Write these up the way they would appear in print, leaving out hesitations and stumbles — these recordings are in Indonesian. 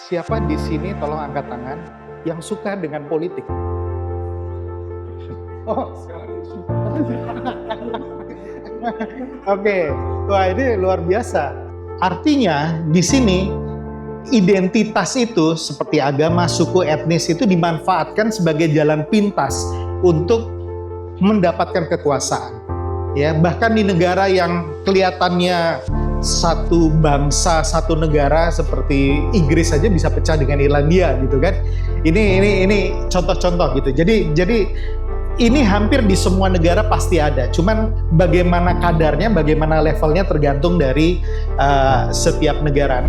Siapa di sini tolong angkat tangan yang suka dengan politik? Oh, oke. Wah, ini luar biasa. Artinya di sini identitas itu seperti agama, suku, etnis itu dimanfaatkan sebagai jalan pintas untuk mendapatkan kekuasaan. Ya, bahkan di negara yang kelihatannya satu bangsa, satu negara seperti Inggris saja bisa pecah dengan Irlandia gitu kan. Ini contoh-contoh gitu. Jadi ini hampir di semua negara pasti ada. Cuman bagaimana kadarnya, bagaimana levelnya tergantung dari setiap negara.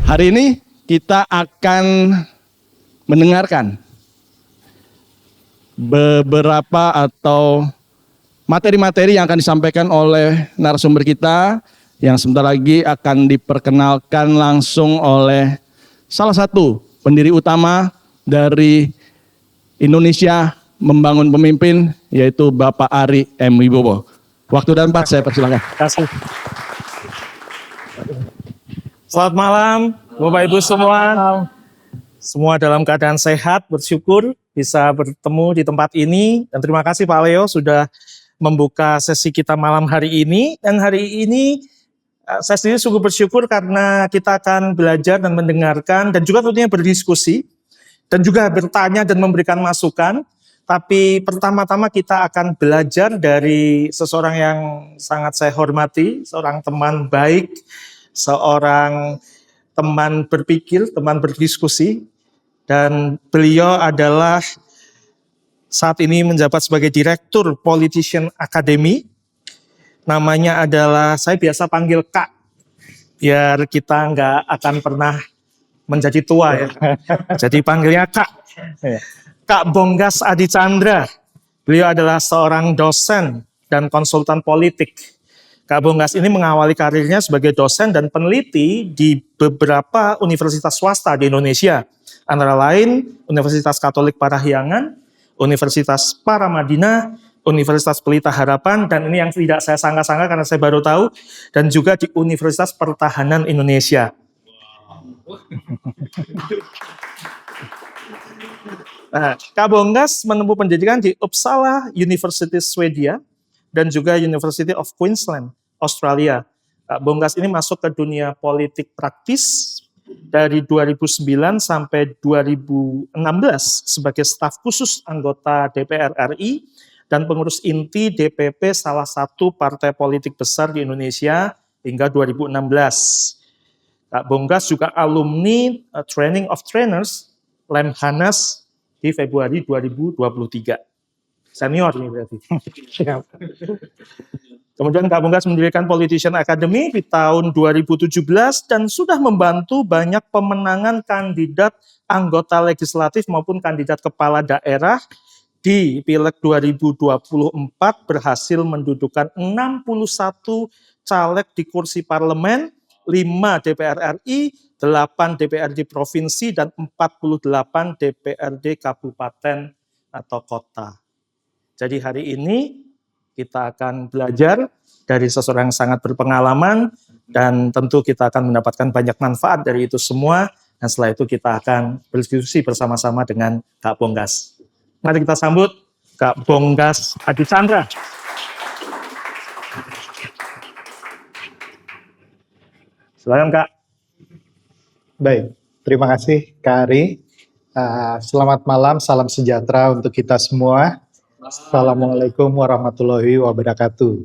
Hari ini kita akan mendengarkan beberapa atau materi-materi yang akan disampaikan oleh narasumber kita yang sebentar lagi akan diperkenalkan langsung oleh salah satu pendiri utama dari Indonesia Membangun Pemimpin, yaitu Bapak Arie M. Wibowo. Waktu dan tempat saya persilakan. Kasih. Selamat malam, Bapak Ibu semua. Semua dalam keadaan sehat, bersyukur bisa bertemu di tempat ini. Dan terima kasih Pak Leo sudah membuka sesi kita malam hari ini. Dan hari ini saya sendiri sungguh bersyukur karena kita akan belajar dan mendengarkan dan juga tentunya berdiskusi dan juga bertanya dan memberikan masukan. Tapi pertama-tama kita akan belajar dari seseorang yang sangat saya hormati, seorang teman baik, seorang teman berpikir, teman berdiskusi, dan beliau adalah saat ini menjabat sebagai Direktur Politician Academy. Namanya adalah, saya biasa panggil Kak, biar kita nggak akan pernah menjadi tua ya. Jadi panggilnya Kak. Kak Bonggas Adi Chandra. Beliau adalah seorang dosen dan konsultan politik. Kak Bonggas ini mengawali karirnya sebagai dosen dan peneliti di beberapa universitas swasta di Indonesia. Antara lain Universitas Katolik Parahyangan, Universitas Paramadina, Universitas Pelita Harapan, dan ini yang tidak saya sangka-sangka karena saya baru tahu, dan juga di Universitas Pertahanan Indonesia. Nah, Kak Bonggas menempuh pendidikan di Uppsala University Swedia dan juga University of Queensland, Australia. Kak Bonggas ini masuk ke dunia politik praktis dari 2009 sampai 2016 sebagai staf khusus anggota DPR RI dan pengurus inti DPP salah satu partai politik besar di Indonesia hingga 2016. Kak Bonggas juga alumni Training of Trainers Lemhanas di Februari 2023. Senior nih berarti. Kemudian Kak Bonggas mendirikan Politician Academy di tahun 2017 dan sudah membantu banyak pemenangan kandidat anggota legislatif maupun kandidat kepala daerah di Pileg 2024 berhasil mendudukan 61 caleg di kursi parlemen, 5 DPR RI, 8 DPRD provinsi, dan 48 DPRD kabupaten atau kota. Jadi hari ini kita akan belajar dari seseorang yang sangat berpengalaman dan tentu kita akan mendapatkan banyak manfaat dari itu semua. Dan setelah itu kita akan berdiskusi bersama-sama dengan Kak Bonggas. Mari kita sambut Kak Bonggas Adi Chandra. Silakan Kak. Baik, terima kasih Kak Arie. Selamat malam, salam sejahtera untuk kita semua. Assalamualaikum warahmatullahi wabarakatuh.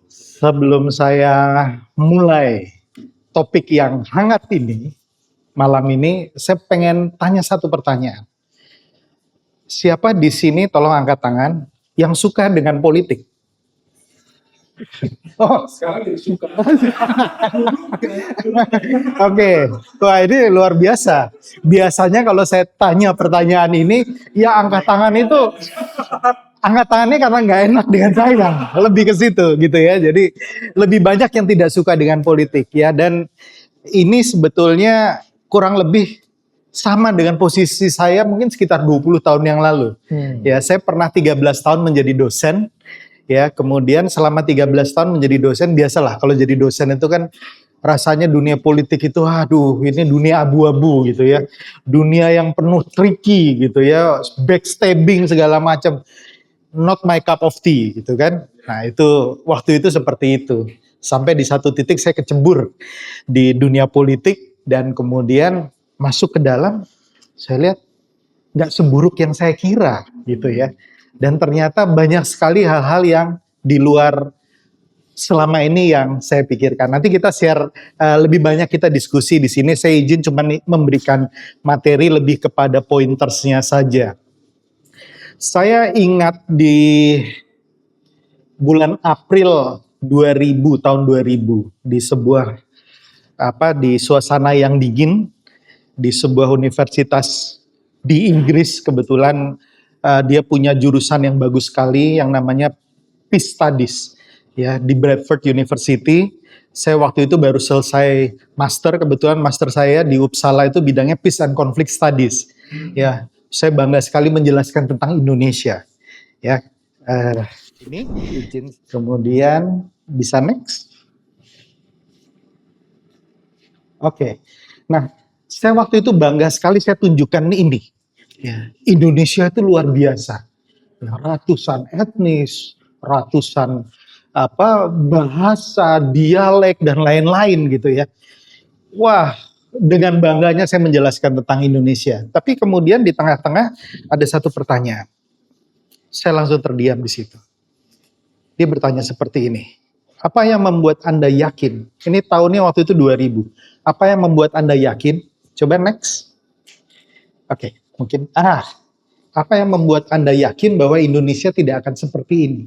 Sebelum saya mulai topik yang hangat ini, malam ini saya pengen tanya satu pertanyaan. Siapa di sini tolong angkat tangan yang suka dengan politik? Oh, sekarang jadi suka. Oke, wah ini luar biasa. Biasanya kalau saya tanya pertanyaan ini, ya angkat tangannya karena nggak enak dengan saya, lebih ke situ gitu ya. Jadi lebih banyak yang tidak suka dengan politik ya. Dan ini sebetulnya kurang lebih sama dengan posisi saya mungkin sekitar 20 tahun yang lalu. Ya, saya pernah 13 tahun menjadi dosen. ya. Kemudian selama 13 tahun menjadi dosen, biasalah kalau jadi dosen itu kan rasanya dunia politik itu aduh ini dunia abu-abu gitu ya. Dunia yang penuh tricky gitu ya, backstabbing segala macam. Not my cup of tea gitu kan. Nah itu waktu itu seperti itu. Sampai di satu titik saya kecebur di dunia politik dan kemudian masuk ke dalam, saya lihat nggak seburuk yang saya kira gitu ya. Dan ternyata banyak sekali hal-hal yang di luar selama ini yang saya pikirkan. Nanti kita share lebih banyak, kita diskusi di sini. Saya izin cuma memberikan materi lebih kepada pointersnya saja. Saya ingat di bulan April 2000 tahun 2000 di sebuah di suasana yang dingin di sebuah universitas di Inggris, kebetulan dia punya jurusan yang bagus sekali yang namanya Peace Studies ya di Bradford University. Saya waktu itu baru selesai master, kebetulan master saya di Uppsala itu bidangnya Peace and Conflict Studies. Ya, saya bangga sekali menjelaskan tentang Indonesia. Ya, ini izin kemudian bisa next. Oke. Nah, saya waktu itu bangga sekali saya tunjukkan ini. Ya, Indonesia itu luar biasa. Ya, ratusan etnis, ratusan bahasa, dialek dan lain-lain gitu ya. Wah, dengan bangganya saya menjelaskan tentang Indonesia. Tapi kemudian di tengah-tengah ada satu pertanyaan. Saya langsung terdiam di situ. Dia bertanya seperti ini. Apa yang membuat Anda yakin? Ini tahunnya waktu itu 2000. Apa yang membuat Anda yakin? Coba next. Oke, mungkin. Apa yang membuat Anda yakin bahwa Indonesia tidak akan seperti ini?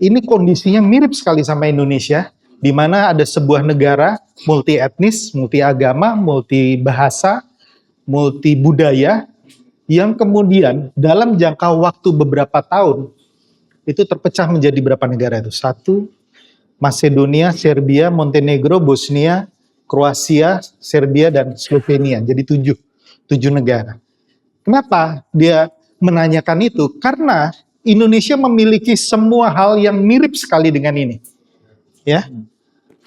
Ini kondisinya mirip sekali sama Indonesia, di mana ada sebuah negara multi etnis, multi agama, multi bahasa, multi budaya, yang kemudian dalam jangka waktu beberapa tahun itu terpecah menjadi berapa negara itu? 1, Macedonia, Serbia, Montenegro, Bosnia, Kroasia, Serbia, dan Slovenia. Jadi 7 negara. Kenapa dia menanyakan itu? Karena Indonesia memiliki semua hal yang mirip sekali dengan ini. Ya,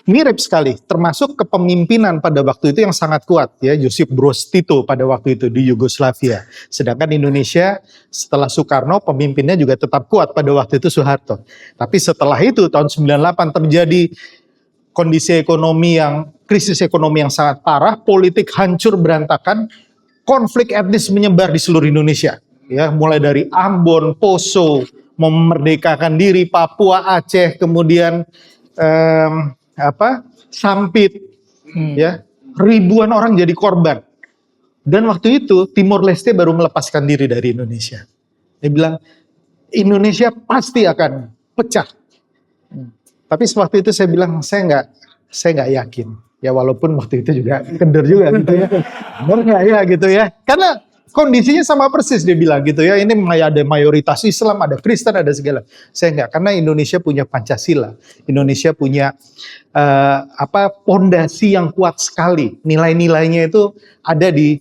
mirip sekali, termasuk kepemimpinan pada waktu itu yang sangat kuat. Ya, Josip Broz Tito pada waktu itu di Yugoslavia. Sedangkan Indonesia setelah Soekarno pemimpinnya juga tetap kuat pada waktu itu Soeharto. Tapi setelah itu tahun 98 terjadi kondisi ekonomi krisis ekonomi yang sangat parah, politik hancur berantakan, konflik etnis menyebar di seluruh Indonesia. Ya, mulai dari Ambon, Poso, memerdekakan diri, Papua, Aceh, kemudian Sampit, ya, ribuan orang jadi korban. Dan waktu itu Timor Leste baru melepaskan diri dari Indonesia. Dia bilang Indonesia pasti akan pecah. Tapi waktu itu saya bilang saya nggak yakin. Ya walaupun waktu itu juga keder juga gitu ya. Benar nggak ya gitu ya? Karena kondisinya sama persis dia bilang gitu ya. Ini ada mayoritas Islam, ada Kristen, ada segala. Saya enggak, karena Indonesia punya Pancasila. Indonesia punya pondasi yang kuat sekali. Nilai-nilainya itu ada di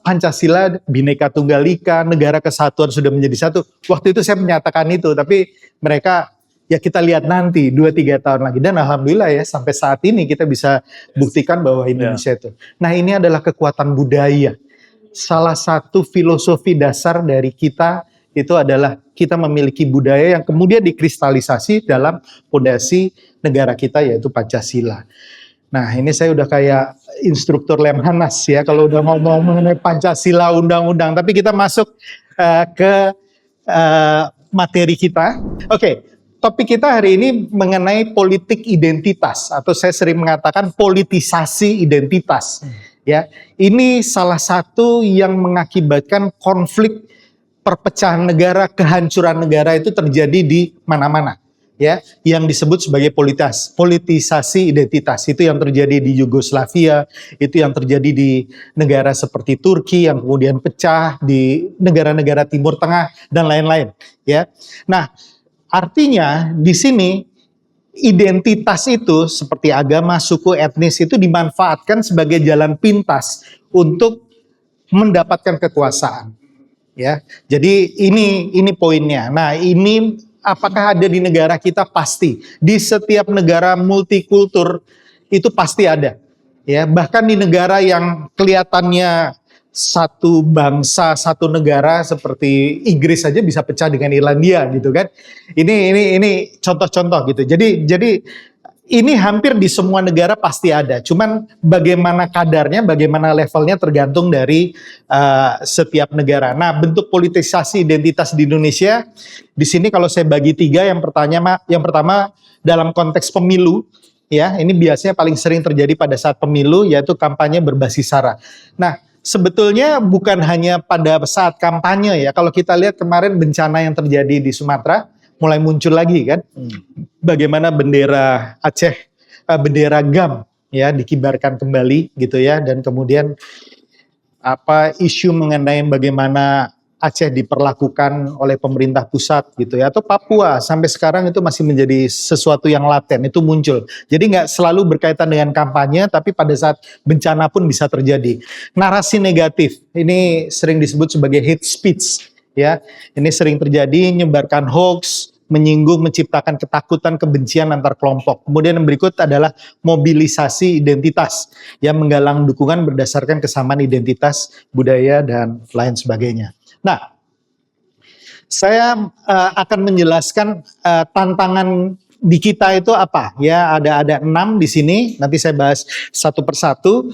Pancasila, Bhinneka Tunggal Ika, negara kesatuan sudah menjadi satu. Waktu itu saya menyatakan itu, tapi mereka ya kita lihat nanti 2-3 tahun lagi. Dan alhamdulillah ya sampai saat ini kita bisa buktikan bahwa Indonesia itu. Nah, ini adalah kekuatan budaya. Salah satu filosofi dasar dari kita itu adalah kita memiliki budaya yang kemudian dikristalisasi dalam fondasi negara kita yaitu Pancasila. Nah, ini saya udah kayak instruktur Lemhanas ya kalau udah ngomong mengenai Pancasila, undang-undang. Tapi kita masuk ke materi kita. Oke, topik kita hari ini mengenai politik identitas atau saya sering mengatakan politisasi identitas. Ya, ini salah satu yang mengakibatkan konflik perpecahan negara, kehancuran negara itu terjadi di mana-mana. Ya, yang disebut sebagai politisasi identitas. Itu yang terjadi di Yugoslavia, itu yang terjadi di negara seperti Turki yang kemudian pecah, di negara-negara Timur Tengah dan lain-lain. Ya, nah artinya di sini identitas itu seperti agama, suku, etnis itu dimanfaatkan sebagai jalan pintas untuk mendapatkan kekuasaan. Ya, jadi ini poinnya. Nah, ini apakah ada di negara kita? Pasti. Di setiap negara multikultur itu pasti ada. Ya, bahkan di negara yang kelihatannya satu bangsa, satu negara seperti Inggris saja bisa pecah dengan Irlandia gitu kan. Ini contoh-contoh gitu. Jadi ini hampir di semua negara pasti ada. Cuman bagaimana kadarnya, bagaimana levelnya tergantung dari setiap negara. Nah, bentuk politisasi identitas di Indonesia di sini kalau saya bagi 3, yang pertama dalam konteks pemilu, ya, ini biasanya paling sering terjadi pada saat pemilu, yaitu kampanye berbasis sara. Nah, sebetulnya bukan hanya pada saat kampanye ya. Kalau kita lihat kemarin bencana yang terjadi di Sumatera mulai muncul lagi kan. Bagaimana bendera Aceh, bendera GAM ya dikibarkan kembali gitu ya, dan kemudian isu mengenai bagaimana Aceh diperlakukan oleh pemerintah pusat gitu ya, atau Papua sampai sekarang itu masih menjadi sesuatu yang laten, itu muncul. Jadi nggak selalu berkaitan dengan kampanye, tapi pada saat bencana pun bisa terjadi. Narasi negatif, ini sering disebut sebagai hate speech ya, ini sering terjadi, menyebarkan hoax, menyinggung, menciptakan ketakutan, kebencian antar kelompok. Kemudian yang berikut adalah mobilisasi identitas yang menggalang dukungan berdasarkan kesamaan identitas, budaya, dan lain sebagainya. Nah, saya akan menjelaskan tantangan di kita itu apa. Ya, ada 6 di sini. Nanti saya bahas satu persatu.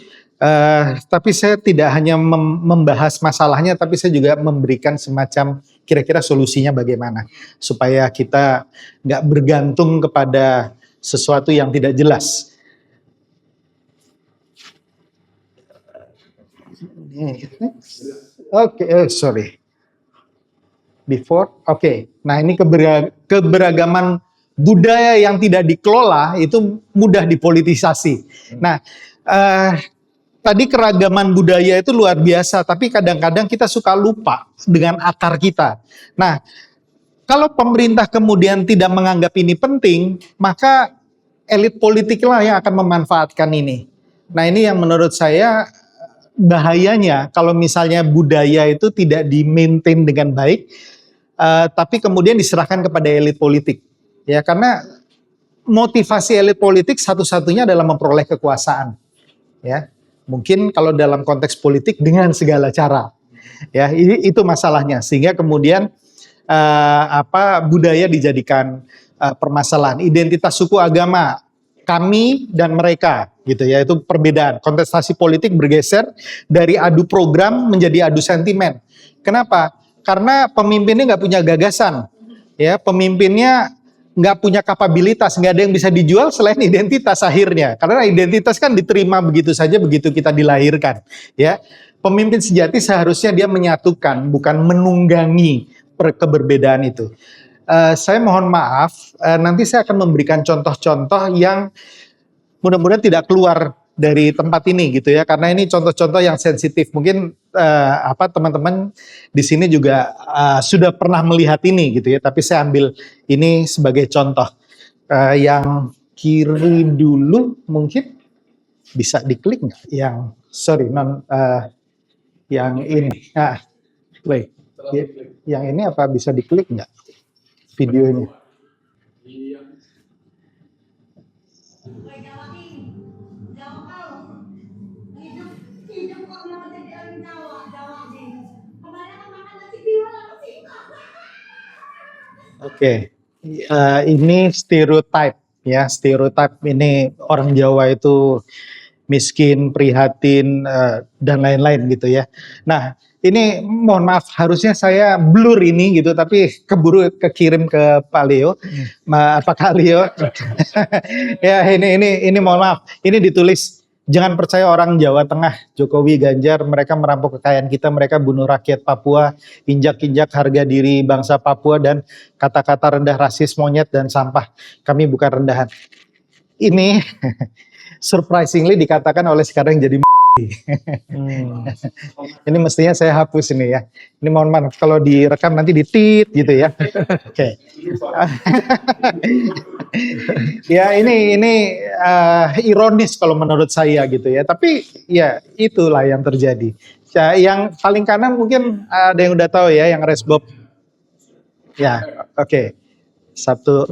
Tapi saya tidak hanya membahas masalahnya, tapi saya juga memberikan semacam kira-kira solusinya bagaimana supaya kita nggak bergantung kepada sesuatu yang tidak jelas. Sorry. Before, Nah, ini keberagaman budaya yang tidak dikelola itu mudah dipolitisasi. Nah, tadi keragaman budaya itu luar biasa, tapi kadang-kadang kita suka lupa dengan akar kita. Nah, kalau pemerintah kemudian tidak menganggap ini penting, maka elit politik lah yang akan memanfaatkan ini. Nah, ini yang menurut saya bahayanya kalau misalnya budaya itu tidak di-maintain dengan baik, tapi kemudian diserahkan kepada elit politik. Ya, karena motivasi elit politik satu-satunya adalah memperoleh kekuasaan. Ya, mungkin kalau dalam konteks politik dengan segala cara. Ya, itu masalahnya. Sehingga kemudian budaya dijadikan permasalahan. Identitas suku, agama, kami dan mereka gitu ya, itu perbedaan. Kontestasi politik bergeser dari adu program menjadi adu sentimen. Kenapa? Karena pemimpinnya nggak punya gagasan, ya, pemimpinnya nggak punya kapabilitas, nggak ada yang bisa dijual selain identitas akhirnya. Karena identitas kan diterima begitu saja begitu kita dilahirkan, ya. Pemimpin sejati seharusnya dia menyatukan, bukan menunggangi keberbedaan itu. Saya mohon maaf, nanti saya akan memberikan contoh-contoh yang mudah-mudahan tidak keluar dari tempat ini gitu ya, karena ini contoh-contoh yang sensitif. Mungkin teman-teman di sini juga sudah pernah melihat ini gitu ya, tapi saya ambil ini sebagai contoh. Yang kiri dulu mungkin bisa diklik nggak? Yang ini. Nah, play. Yang ini apa bisa diklik nggak videonya? Ini stereotype ya, stereotype ini orang Jawa itu miskin, prihatin, dan lain-lain gitu ya. Nah, ini mohon maaf, harusnya saya blur ini gitu, tapi keburu kekirim ke Pak Leo. Pak Leo, ya ini mohon maaf, ini ditulis, jangan percaya orang Jawa Tengah, Jokowi, Ganjar, mereka merampok kekayaan kita, mereka bunuh rakyat Papua, injak-injak harga diri bangsa Papua, dan kata-kata rendah, rasis, monyet, dan sampah. Kami bukan rendahan. Ini surprisingly dikatakan oleh sekarang jadi Ini mestinya saya hapus ini ya. Ini mohon maaf kalau direkam nanti ditit gitu ya. Oke. Ya ini ironis kalau menurut saya gitu ya. Tapi ya itulah yang terjadi. Ya, yang paling kanan mungkin ada yang udah tahu ya, yang resbob. Ya, oke. Satu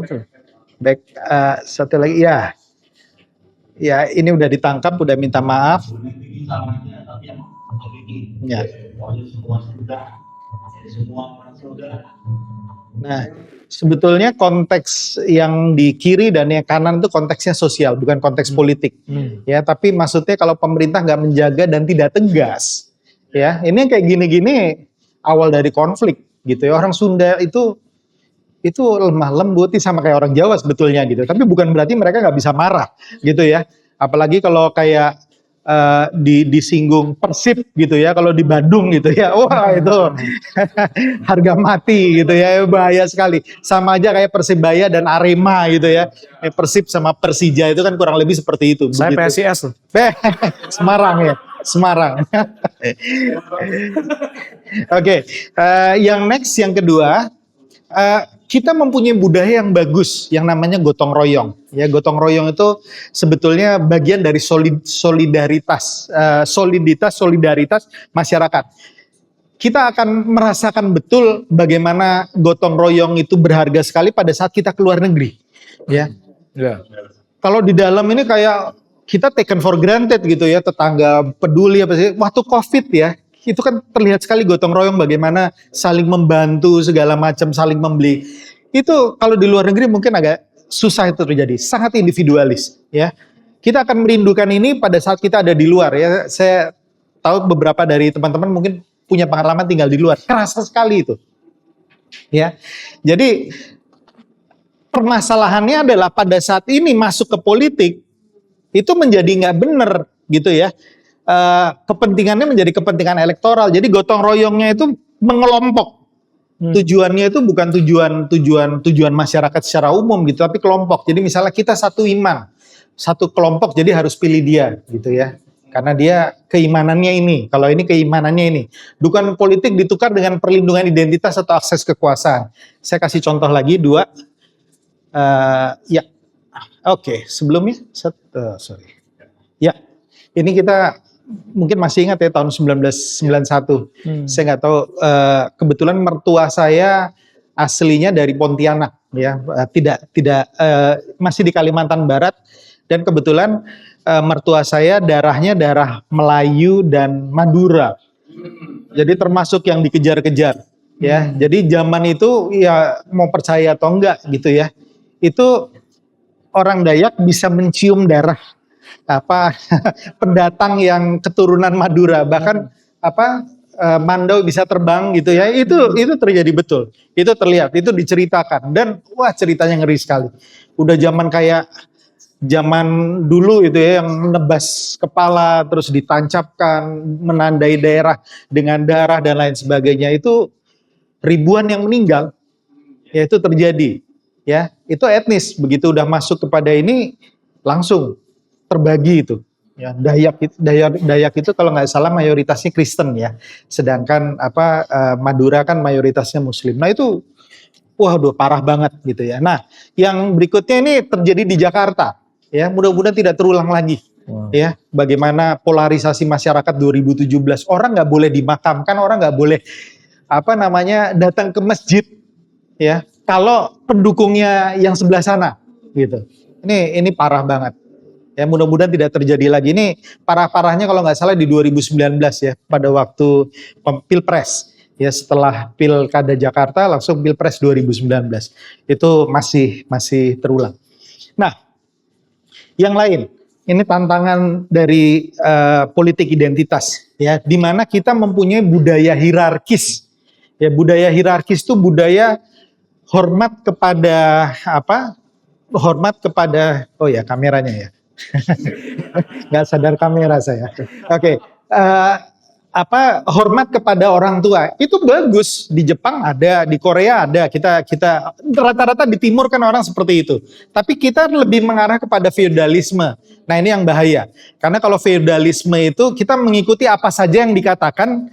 back, satu lagi ya. Ya, ini udah ditangkap, udah minta maaf. Ya. Nah, sebetulnya konteks yang di kiri dan yang kanan itu konteksnya sosial, bukan konteks politik. Ya, tapi maksudnya kalau pemerintah nggak menjaga dan tidak tegas, ya, ini yang kayak gini-gini awal dari konflik, gitu ya. Orang Sunda itu lemah lembut sama kayak orang Jawa sebetulnya gitu. Tapi bukan berarti mereka nggak bisa marah gitu ya. Apalagi kalau kayak disinggung Persib gitu ya. Kalau di Bandung gitu ya, wah itu harga mati gitu ya, bahaya sekali. Sama aja kayak Persibaya dan Arema gitu ya. Persib sama Persija itu kan kurang lebih seperti itu. Saya begitu. PSIS loh. Semarang ya, Semarang. Oke, yang next, yang kedua. Kita mempunyai budaya yang bagus yang namanya gotong royong. Ya, gotong royong itu sebetulnya bagian dari solidaritas masyarakat. Kita akan merasakan betul bagaimana gotong royong itu berharga sekali pada saat kita keluar negeri. Ya. Kalau di dalam ini kayak kita taken for granted gitu ya, tetangga peduli apa sih. Waktu COVID ya, itu kan terlihat sekali gotong royong bagaimana saling membantu segala macam, saling membeli. Itu kalau di luar negeri mungkin agak susah itu terjadi, sangat individualis ya. Kita akan merindukan ini pada saat kita ada di luar ya. Saya tahu beberapa dari teman-teman mungkin punya pengalaman tinggal di luar, kerasa sekali itu. Ya. Jadi permasalahannya adalah pada saat ini masuk ke politik itu menjadi nggak benar gitu ya. Kepentingannya menjadi kepentingan elektoral. Jadi gotong royongnya itu mengelompok. Tujuannya itu bukan tujuan masyarakat secara umum gitu, tapi kelompok. Jadi misalnya kita satu iman, satu kelompok, jadi harus pilih dia gitu ya. Karena dia keimanannya ini, kalau ini keimanannya ini. Dukungan politik ditukar dengan perlindungan identitas atau akses kekuasaan. Saya kasih contoh lagi 2. Ya, oke. Sebelumnya, ya, ini kita mungkin masih ingat ya tahun 1991. Saya nggak tahu, kebetulan mertua saya aslinya dari Pontianak ya, tidak masih di Kalimantan Barat, dan kebetulan mertua saya darahnya darah Melayu dan Madura. Jadi termasuk yang dikejar-kejar ya. Jadi zaman itu ya mau percaya atau enggak gitu ya. Itu orang Dayak bisa mencium darah pendatang yang keturunan Madura, bahkan Mandau bisa terbang gitu ya. Itu terjadi betul. Itu terlihat, itu diceritakan, dan wah ceritanya ngeri sekali. Udah zaman kayak zaman dulu itu ya, yang nebas kepala terus ditancapkan menandai daerah dengan darah dan lain sebagainya, itu ribuan yang meninggal. Ya itu terjadi. Ya, itu etnis. Begitu udah masuk kepada ini langsung terbagi itu. Ya, Dayak itu kalau nggak salah mayoritasnya Kristen ya, sedangkan Madura kan mayoritasnya Muslim. Nah itu, waduh parah banget gitu ya. Nah yang berikutnya ini terjadi di Jakarta ya, mudah-mudahan tidak terulang lagi. Ya, bagaimana polarisasi masyarakat 2017, orang nggak boleh dimakamkan, orang nggak boleh datang ke masjid ya kalau pendukungnya yang sebelah sana gitu. Ini parah banget. Ya mudah-mudahan tidak terjadi lagi. Ini parah-parahnya kalau nggak salah di 2019 ya, pada waktu Pilpres. Ya setelah Pilkada Jakarta langsung Pilpres 2019. Itu masih terulang. Nah, yang lain, ini tantangan dari politik identitas ya, di mana kita mempunyai budaya hierarkis. Ya, budaya hierarkis itu budaya hormat kepada Hormat kepada, oh ya kameranya ya. Nggak sadar kamera saya. Oke. Hormat kepada orang tua itu bagus. Di Jepang ada, di Korea ada. Kita rata-rata di timur kan orang seperti itu. Tapi kita lebih mengarah kepada feodalisme. Nah ini yang bahaya. Karena kalau feodalisme itu kita mengikuti apa saja yang dikatakan,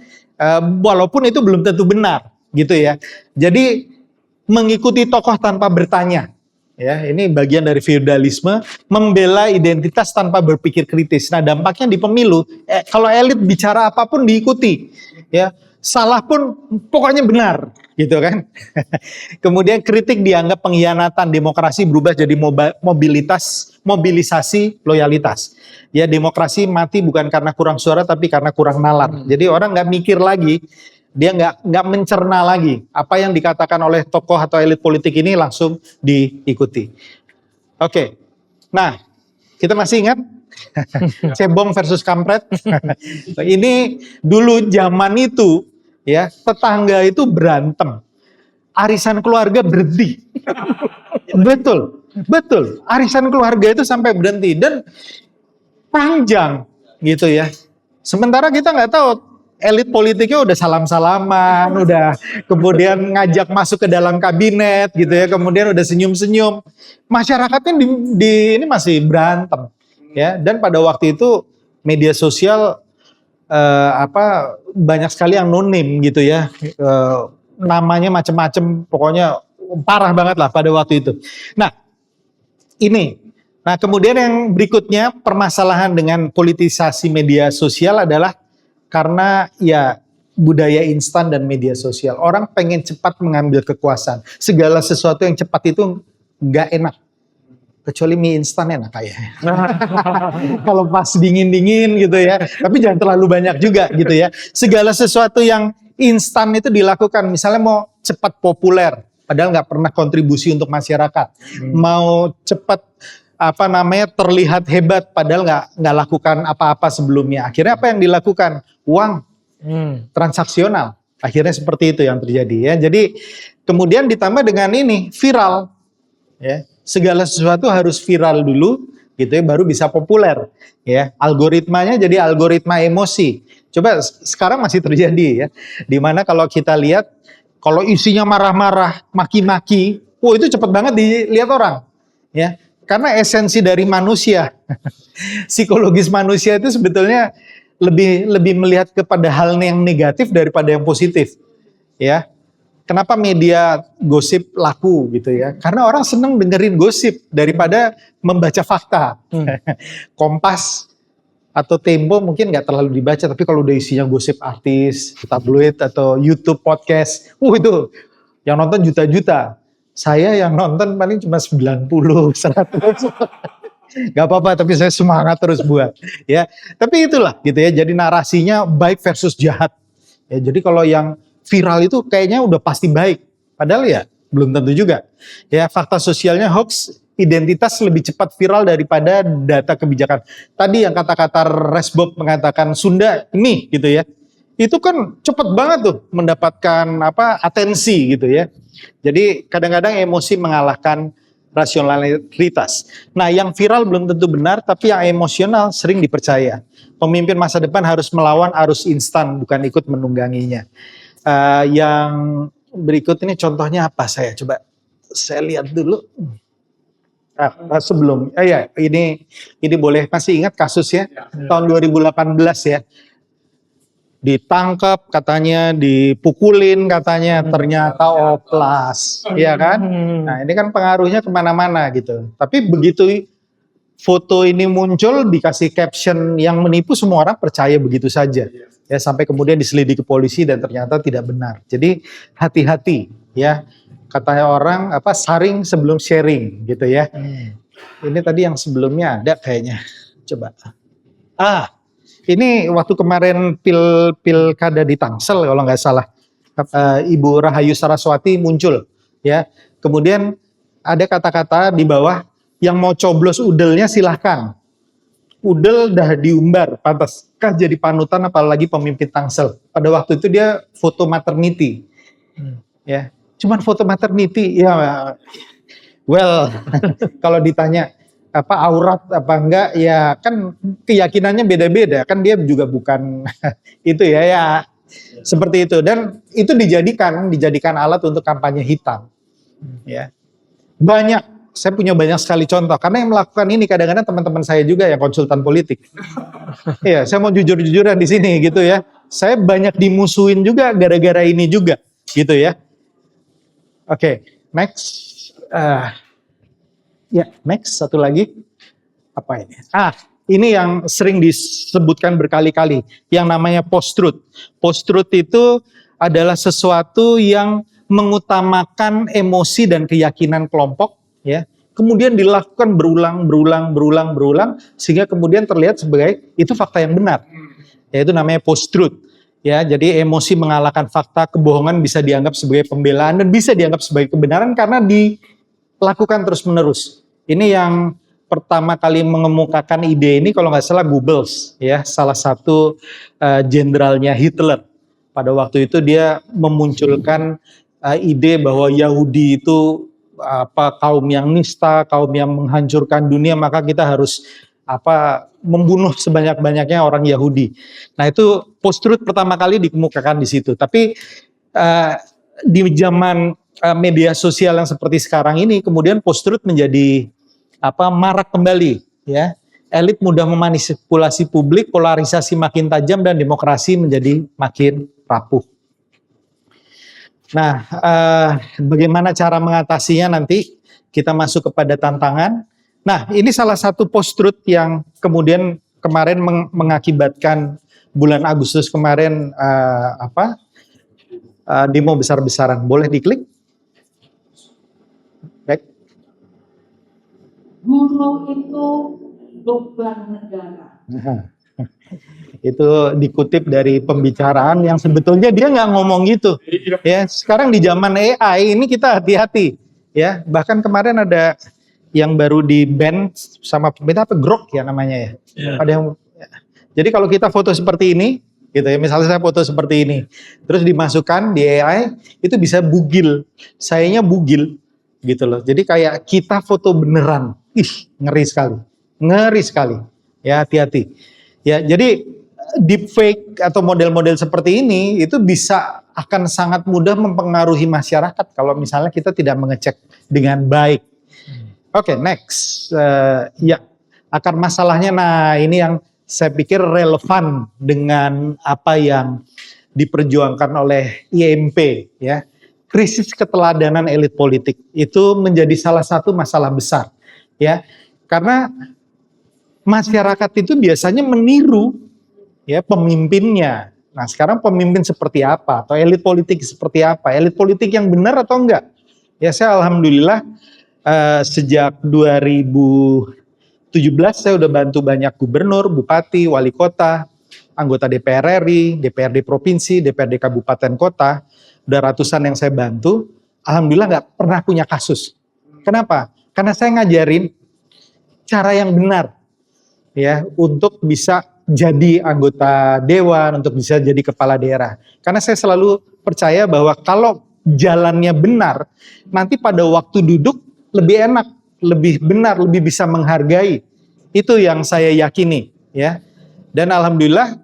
walaupun itu belum tentu benar, gitu ya. Jadi mengikuti tokoh tanpa bertanya. Ya, ini bagian dari feodalisme, membela identitas tanpa berpikir kritis. Nah, dampaknya di pemilu, kalau elit bicara apapun diikuti. Ya, salah pun pokoknya benar, gitu kan. Kemudian kritik dianggap pengkhianatan, demokrasi berubah jadi mobilisasi loyalitas. Ya, demokrasi mati bukan karena kurang suara tapi karena kurang nalar. Jadi orang nggak mikir lagi, dia nggak mencerna lagi apa yang dikatakan oleh tokoh atau elit politik ini langsung diikuti. Oke, nah kita masih ingat cebong versus kampret. Ini dulu zaman itu ya, tetangga itu berantem, arisan keluarga berhenti. betul, arisan keluarga itu sampai berhenti dan panjang gitu ya. Sementara kita nggak tahu elit politiknya udah salam-salaman, udah kemudian ngajak masuk ke dalam kabinet gitu ya, kemudian udah senyum-senyum. Masyarakatnya ini masih berantem ya. Dan pada waktu itu media sosial banyak sekali yang no-name gitu ya, namanya macam-macam, pokoknya parah banget lah pada waktu itu. Nah kemudian yang berikutnya permasalahan dengan politisasi media sosial adalah karena ya budaya instan dan media sosial. Orang pengen cepat mengambil kekuasaan. Segala sesuatu yang cepat itu nggak enak. Kecuali mie instan enak kayaknya. Kalau pas dingin-dingin gitu ya. Tapi jangan terlalu banyak juga gitu ya. Segala sesuatu yang instan itu dilakukan. Misalnya mau cepat populer, padahal nggak pernah kontribusi untuk masyarakat. Mau cepat terlihat hebat, padahal nggak lakukan apa-apa sebelumnya. Akhirnya apa yang dilakukan? Uang transaksional. Akhirnya seperti itu yang terjadi ya. Jadi kemudian ditambah dengan ini viral. Ya, segala sesuatu harus viral dulu, gitu ya, baru bisa populer. Ya, algoritmanya jadi algoritma emosi. Coba sekarang masih terjadi ya. Dimana kalau kita lihat, kalau isinya marah-marah, maki-maki, itu cepet banget dilihat orang. Ya, karena esensi dari manusia, psikologis manusia itu sebetulnya lebih melihat kepada hal yang negatif daripada yang positif, ya. Kenapa media gosip laku gitu ya? Karena orang seneng dengerin gosip daripada membaca fakta. Kompas atau Tempo mungkin nggak terlalu dibaca, tapi kalau udah isinya gosip artis, tabloid atau YouTube podcast, itu yang nonton juta-juta. Saya yang nonton paling cuma 90, 100. Gak apa-apa, tapi saya semangat terus buat. Ya, tapi itulah gitu ya. Jadi narasinya baik versus jahat. Ya, jadi kalau yang viral itu kayaknya udah pasti baik. Padahal ya belum tentu juga. Ya, fakta sosialnya hoax, identitas lebih cepat viral daripada data kebijakan. Tadi yang kata-kata Resbob mengatakan Sunda ini gitu ya. Itu kan cepat banget tuh mendapatkan atensi gitu ya. Jadi kadang-kadang emosi mengalahkan rasionalitas. Nah, yang viral belum tentu benar, tapi yang emosional sering dipercaya. Pemimpin masa depan harus melawan arus instan, bukan ikut menungganginya. Yang berikut ini contohnya apa? Saya lihat dulu. Sebelum, ini boleh masih ingat kasusnya tahun 2018 ya. Ditangkap katanya, dipukulin katanya, ternyata oplas, ya kan? Nah ini kan pengaruhnya kemana-mana gitu. Tapi begitu foto ini muncul, dikasih caption yang menipu, semua orang percaya begitu saja. Ya, sampai kemudian diselidiki polisi dan ternyata tidak benar. Jadi hati-hati ya. Katanya orang saring sebelum sharing gitu ya. Ini tadi yang sebelumnya ada kayaknya. Coba. Ini waktu kemarin pilkada di Tangsel kalau nggak salah. Ibu Rahayu Saraswati muncul ya. Kemudian ada kata-kata di bawah, yang mau coblos udelnya silahkan. Udel dah diumbar, pantaskah jadi panutan apalagi pemimpin Tangsel. Pada waktu itu dia foto maternity. Ya, cuman foto maternity ya. Well, kalau ditanya aurat apa enggak, ya kan keyakinannya beda-beda, kan dia juga bukan itu ya seperti itu, dan itu dijadikan alat untuk kampanye hitam. Ya. Saya punya banyak sekali contoh, karena yang melakukan ini kadang-kadang teman-teman saya juga yang konsultan politik. Iya, saya mau jujur-jujuran di sini gitu ya. Saya banyak dimusuhin juga gara-gara ini juga, gitu ya. Oke, next. Next satu lagi. Apa ini? ini yang sering disebutkan berkali-kali, yang namanya post-truth. Post-truth itu adalah sesuatu yang mengutamakan emosi dan keyakinan kelompok, ya. Kemudian dilakukan berulang, sehingga kemudian terlihat sebagai itu fakta yang benar. Yaitu namanya post-truth. Ya, jadi emosi mengalahkan fakta, kebohongan bisa dianggap sebagai pembelaan dan bisa dianggap sebagai kebenaran karena dilakukan terus-menerus. Ini yang pertama kali mengemukakan ide ini kalau nggak salah Goebbels, ya, salah satu jenderalnya Hitler. Pada waktu itu dia memunculkan ide bahwa Yahudi itu kaum yang nista, kaum yang menghancurkan dunia, maka kita harus membunuh sebanyak-banyaknya orang Yahudi. Nah, itu post-truth pertama kali dikemukakan di situ. Tapi di zaman media sosial yang seperti sekarang ini, kemudian post-truth menjadi marak kembali, ya. Elit mudah memanipulasi publik, polarisasi makin tajam dan demokrasi menjadi makin rapuh. Nah, bagaimana cara mengatasinya nanti kita masuk kepada tantangan. Nah, ini salah satu post-truth yang kemudian kemarin mengakibatkan bulan Agustus kemarin demo besar-besaran. Boleh diklik? Baik. Guru itu beban negara. Itu dikutip dari pembicaraan yang sebetulnya dia nggak ngomong gitu. Ya, sekarang di zaman AI ini kita hati-hati. Ya, bahkan kemarin ada yang baru di ban sama pemerintah Grok ya namanya ya. Yeah. Ada yang jadi kalau kita foto seperti ini gitu ya, misalnya saya foto seperti ini, terus dimasukkan di AI itu bisa bugil. Sayanya bugil gitu loh. Jadi kayak kita foto beneran. Ngeri sekali. Ngeri sekali. Ya, hati-hati. Ya, jadi deepfake atau model-model seperti ini itu bisa akan sangat mudah mempengaruhi masyarakat kalau misalnya kita tidak mengecek dengan baik. Oke, next. Ya, akar masalahnya, nah ini yang saya pikir relevan dengan apa yang diperjuangkan oleh IMP, ya. Krisis keteladanan elit politik itu menjadi salah satu masalah besar, ya. Karena masyarakat itu biasanya meniru, ya, pemimpinnya. Nah, sekarang pemimpin seperti apa atau elit politik seperti apa? Elit politik yang benar atau enggak? Ya, saya alhamdulillah sejak 2017 saya udah bantu banyak gubernur, bupati, wali kota, anggota DPR RI, DPRD provinsi, DPRD kabupaten kota, udah ratusan yang saya bantu. Alhamdulillah nggak pernah punya kasus. Kenapa? Karena saya ngajarin cara yang benar, ya, untuk bisa jadi anggota dewan, untuk bisa jadi kepala daerah. Karena saya selalu percaya bahwa kalau jalannya benar, nanti pada waktu duduk lebih enak, lebih benar, lebih bisa menghargai. Itu yang saya yakini, ya. Dan alhamdulillah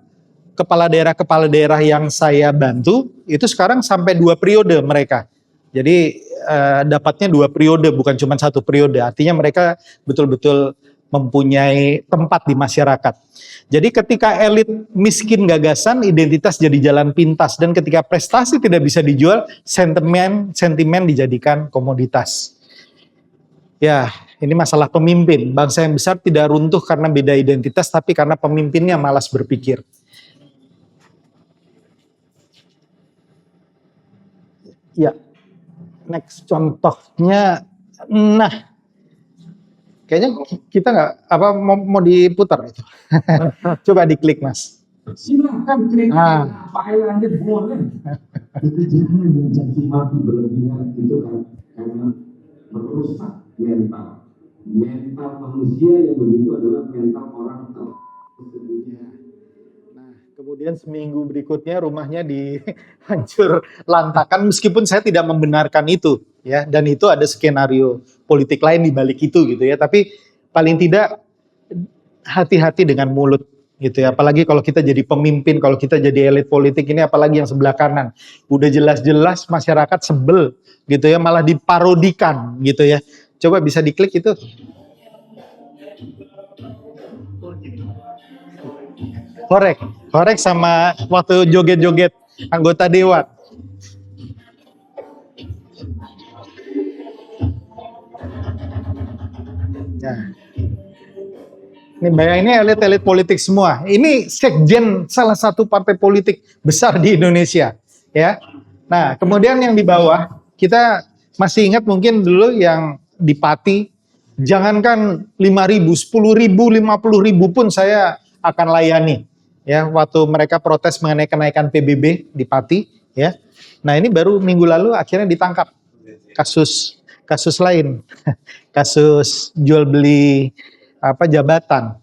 kepala daerah yang saya bantu itu sekarang sampai 2 periode mereka. Jadi dapatnya 2 periode, bukan cuma 1 periode. Artinya mereka betul-betul mempunyai tempat di masyarakat. Jadi ketika elit miskin gagasan, identitas jadi jalan pintas, dan ketika prestasi tidak bisa dijual, sentimen dijadikan komoditas. Ya, ini masalah pemimpin. Bangsa yang besar tidak runtuh karena beda identitas, tapi karena pemimpinnya malas berpikir. Ya, next contohnya, nah, kayaknya kita nggak mau diputar itu. Coba diklik, Mas. Silahkan klik apa aja boleh. Itu jangan mencaci maki berlebihan, itu karena merusak mental manusia yang begitu adalah mental orang tua. Nah, kemudian seminggu berikutnya rumahnya dihancur lantakan, meskipun saya tidak membenarkan itu, ya, dan itu ada skenario politik lain di balik itu gitu ya, tapi paling tidak hati-hati dengan mulut gitu ya, apalagi kalau kita jadi pemimpin, kalau kita jadi elit politik ini, apalagi yang sebelah kanan, udah jelas-jelas masyarakat sebel gitu ya, malah diparodikan gitu ya. Coba bisa diklik itu. Korek sama waktu joget-joget anggota dewan. Nah. Ini bayang, ini elit-elit politik semua. Ini sekjen salah satu partai politik besar di Indonesia, ya. Nah, kemudian yang di bawah, kita masih ingat mungkin dulu yang di Pati, jangankan 5.000, 10.000, 50.000 pun saya akan layani. Ya, waktu mereka protes mengenai kenaikan PBB di Pati, ya. Nah, ini baru minggu lalu akhirnya ditangkap. Kasus lain, kasus jual beli jabatan,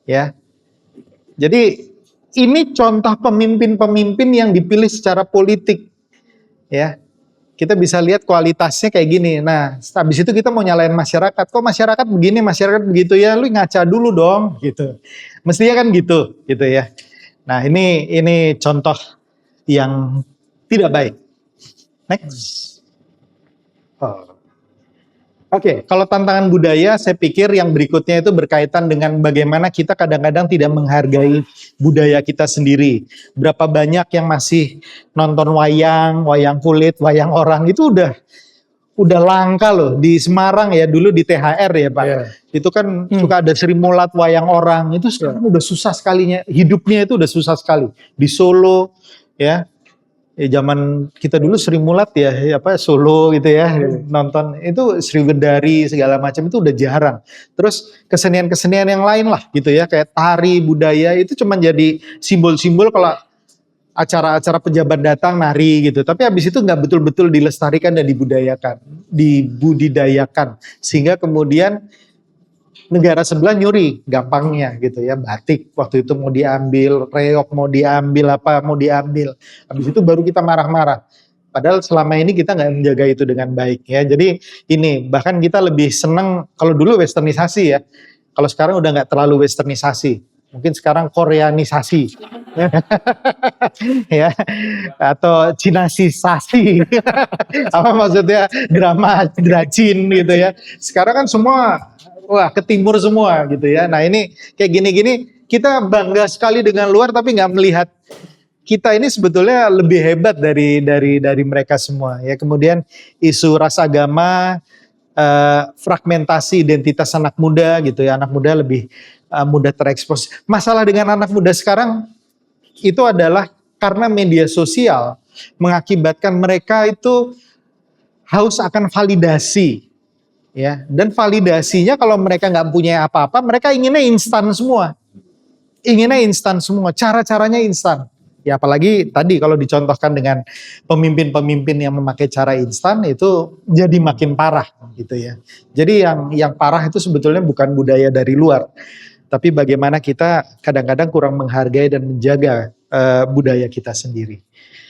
ya. Jadi ini contoh pemimpin-pemimpin yang dipilih secara politik, ya. Kita bisa lihat kualitasnya kayak gini. Nah, habis itu kita mau nyalain masyarakat. Kok masyarakat begini, masyarakat begitu ya? Lu ngaca dulu dong, gitu. Mestinya kan gitu ya. Nah, ini contoh yang tidak baik. Next. Oke, kalau tantangan budaya, saya pikir yang berikutnya itu berkaitan dengan bagaimana kita kadang-kadang tidak menghargai budaya kita sendiri. Berapa banyak yang masih nonton wayang kulit, wayang orang, itu udah langka loh. Di Semarang ya, dulu di THR ya Pak. Yeah. Itu kan suka ada Sri Mulat, wayang orang, itu sekarang udah susah sekalinya, hidupnya itu udah susah sekali. Di Solo ya. Zaman kita dulu Sri Mulat ya, Solo gitu ya, nonton itu Sriwedari segala macam itu udah jarang. Terus kesenian-kesenian yang lain lah gitu ya, kayak tari budaya itu cuma jadi simbol-simbol kalau acara-acara pejabat datang nari gitu. Tapi habis itu nggak betul-betul dilestarikan dan dibudidayakan, sehingga kemudian negara sebelah nyuri gampangnya gitu ya, batik waktu itu mau diambil, reok mau diambil, mau diambil. Habis itu baru kita marah-marah. Padahal selama ini kita nggak menjaga itu dengan baik ya. Jadi ini bahkan kita lebih seneng kalau dulu westernisasi ya. Kalau sekarang udah nggak terlalu westernisasi. Mungkin sekarang koreanisasi. Ya. Atau cinasisasi. Apa maksudnya? Drama dracin gitu ya. Sekarang kan semua ke timur semua gitu ya. Nah ini kayak gini-gini kita bangga sekali dengan luar tapi nggak melihat kita ini sebetulnya lebih hebat dari mereka semua ya. Kemudian isu ras agama, fragmentasi identitas anak muda gitu ya. Anak muda lebih mudah terekspos. Masalah dengan anak muda sekarang itu adalah karena media sosial mengakibatkan mereka itu haus akan validasi. Ya, dan validasinya kalau mereka nggak punya apa-apa, mereka inginnya instan semua. Cara-caranya instan. Ya apalagi tadi kalau dicontohkan dengan pemimpin-pemimpin yang memakai cara instan itu jadi makin parah gitu ya. Jadi yang parah itu sebetulnya bukan budaya dari luar, tapi bagaimana kita kadang-kadang kurang menghargai dan menjaga budaya kita sendiri.